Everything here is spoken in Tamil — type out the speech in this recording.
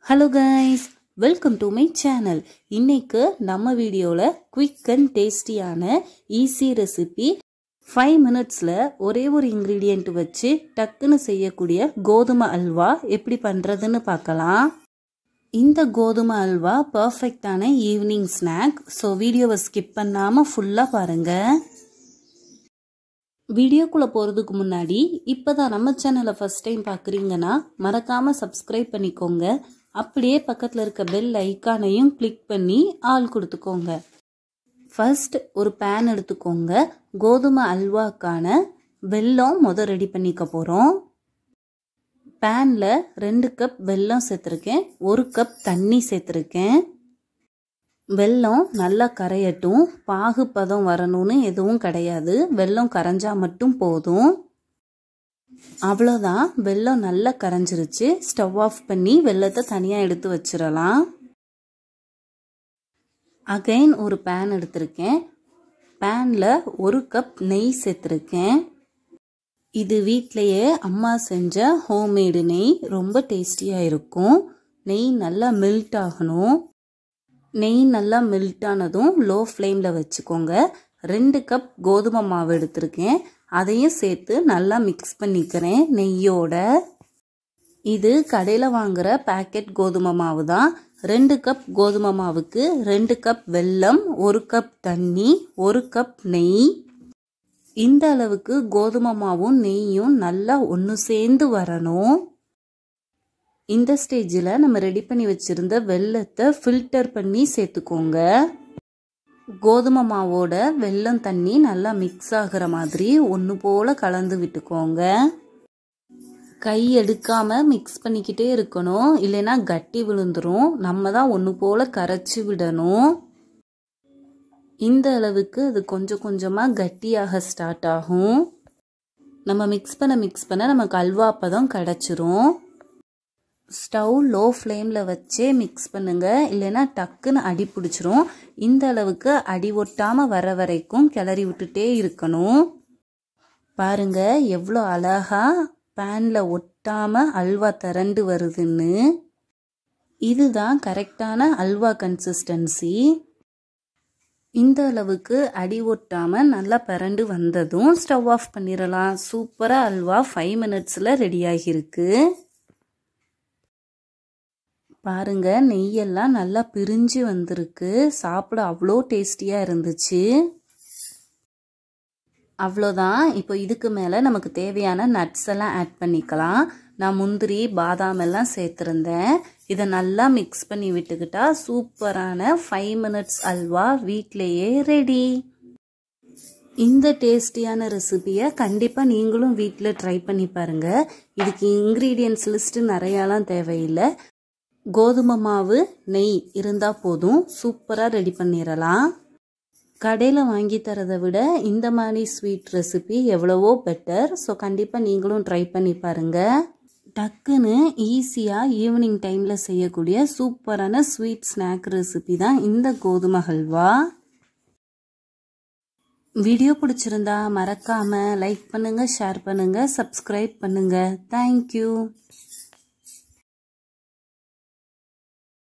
Hello guys, welcome to my channel. இன்னைக்கு நம்ம வீடியோல quick and tasty ஆன easy recipe 5 minutesல ஒரே ஒரு ingredient வச்சு டக்குன்னு செய்யக்கூடிய கோதுமை அல்வா எப்படி பண்றதுன்னு பார்க்கலாம். இந்த கோதுமை அல்வா பெர்ஃபெக்ட்டான ஈவினிங் ஸ்நாக். சோ வீடியோவை ஸ்கிப் பண்ணாம ஃபுல்லா பாருங்க. வீடியோக்குள்ள போறதுக்கு முன்னாடி இப்பதான் நம்ம சேனலை ஃபர்ஸ்ட் டைம் பார்க்கறீங்கன்னா மறக்காம subscribe பண்ணிக்கோங்க. அப்படியே பக்கத்துல இருக்க பெல் ஐகானையும் கிளிக் பண்ணி ஆல் கொடுத்துக்கோங்க. ஃபர்ஸ்ட் ஒரு pan எடுத்துக்கோங்க. கோதுமை அல்வாக்கான வெல்லம் ரெடி பண்ணிக்க போறோம். panல 2 கப் வெல்லம் சேர்த்திருக்கேன். 1 கப் தண்ணி சேர்த்திருக்கேன். வெல்லம் நல்லா கரையட்டும். பாகு பதம் வரணும்னு எதுவும் கிடையாது. வெல்லம் கரைஞ்சா மட்டும் போதும். அவ்வளவுதான், வெல்லம் நல்லா கரைஞ்சிருச்சு. ஸ்டவ் ஆஃப் பண்ணி வெல்லத்தை தனியா எடுத்து வச்சிரலாம். அகைன் ஒரு pan எடுத்திருக்கேன். panல 1 கப் நெய் சேர்த்திருக்கேன். இது வீட்லயே அம்மா செஞ்ச ஹோம்மேடு நெய். ரொம்ப டேஸ்டியா இருக்கும். நெய் நல்லா மெல்ட் ஆகணும். நெய் நல்லா மெல்ட் ஆனதும் லோ ஃப்ளேம்ல வச்சுக்கோங்க. 2 கப் கோதுமை மாவு எடுத்திருக்கேன். அதையும் சேர்த்து நல்லா மிக்ஸ் பண்ணிக்கிறேன் நெய்யோட. இது கடையில் வாங்குற பேக்கெட் கோதுமை மாவு தான். 2 கப் கோதுமை மாவுக்கு 2 கப் வெல்லம், 1 கப் தண்ணி, 1 கப் நெய். இந்த அளவுக்கு கோதுமை மாவும் நெய்யும் நல்லா ஒன்று சேர்ந்து வரணும். இந்த ஸ்டேஜில் நம்ம ரெடி பண்ணி வச்சிருந்த வெல்லத்தை ஃபில்டர் பண்ணி சேர்த்துக்கோங்க. கோதுமை மாவோட வெல்லம் தண்ணி நல்லா மிக்ஸ் ஆகிற மாதிரி ஒன்று போல கலந்து விட்டுக்கோங்க. கை எடுக்காம மிக்ஸ் பண்ணிக்கிட்டே இருக்கணும், இல்லைன்னா கட்டி விழுந்துரும். நம்ம தான் ஒன்று போல கரைச்சி விடணும். இந்த அளவுக்கு அது கொஞ்சம் கொஞ்சமாக கட்டியாக ஸ்டார்ட் ஆகும். நம்ம மிக்ஸ் பண்ண நமக்கு அல்வா பதம் கிடைச்சிரும். ஸ்டவ் லோ ஃப்ளேமில் வச்சே மிக்ஸ் பண்ணுங்க, இல்லைன்னா டக்குன்னு அடி பிடிச்சிரும். இந்த அளவுக்கு அடி ஒட்டாமல் வர வரைக்கும் கிளறி விட்டுட்டே இருக்கணும். பாருங்க எவ்வளோ அழகா பேனில் ஒட்டாமல் அல்வா திரண்டு வருதுன்னு. இதுதான் கரெக்டான அல்வா கன்சிஸ்டன்சி. இந்த அளவுக்கு அடி ஒட்டாமல் நல்லா பிறண்டு வந்ததும் ஸ்டவ் ஆஃப் பண்ணிடலாம். சூப்பராக அல்வா 5 மினிட்ஸில் ரெடி ஆகியிருக்கு. பாருங்க நெய்யெல்லாம் நல்லா பிரிஞ்சு வந்திருக்கு. சாப்பிட அவ்வளோ டேஸ்டியாக இருந்துச்சு. அவ்வளோதான். இப்போ இதுக்கு மேலே நமக்கு தேவையான நட்ஸ் எல்லாம் ஆட் பண்ணிக்கலாம். நான் முந்திரி, பாதாம் எல்லாம் சேர்த்துருந்தேன். இதை நல்லா மிக்ஸ் பண்ணி விட்டுக்கிட்டா சூப்பரான 5 மினிட்ஸ் அல்வா வீட்லேயே ரெடி. இந்த டேஸ்டியான ரெசிபியை கண்டிப்பாக நீங்களும் வீட்டில் ட்ரை பண்ணி பாருங்கள். இதுக்கு இன்க்ரீடியன்ட்ஸ் லிஸ்ட்டு நிறையாலாம் தேவையில்லை. கோதுமை மாவு, நெய் இருந்தால் போதும். சூப்பராக ரெடி பண்ணிடலாம். கடையில் வாங்கி தரதை விட இந்த மாதிரி ஸ்வீட் ரெசிபி எவ்வளவோ பெட்டர். ஸோ கண்டிப்பாக நீங்களும் ட்ரை பண்ணி பாருங்கள். டக்குன்னு ஈஸியாக ஈவினிங் டைமில் செய்யக்கூடிய சூப்பரான ஸ்வீட் ஸ்நாக் ரெசிபி தான் இந்த கோதுமை ஹல்வா. வீடியோ பிடிச்சிருந்தா மறக்காமல் லைக் பண்ணுங்கள், ஷேர் பண்ணுங்கள், சப்ஸ்கிரைப் பண்ணுங்கள். தேங்க்யூ.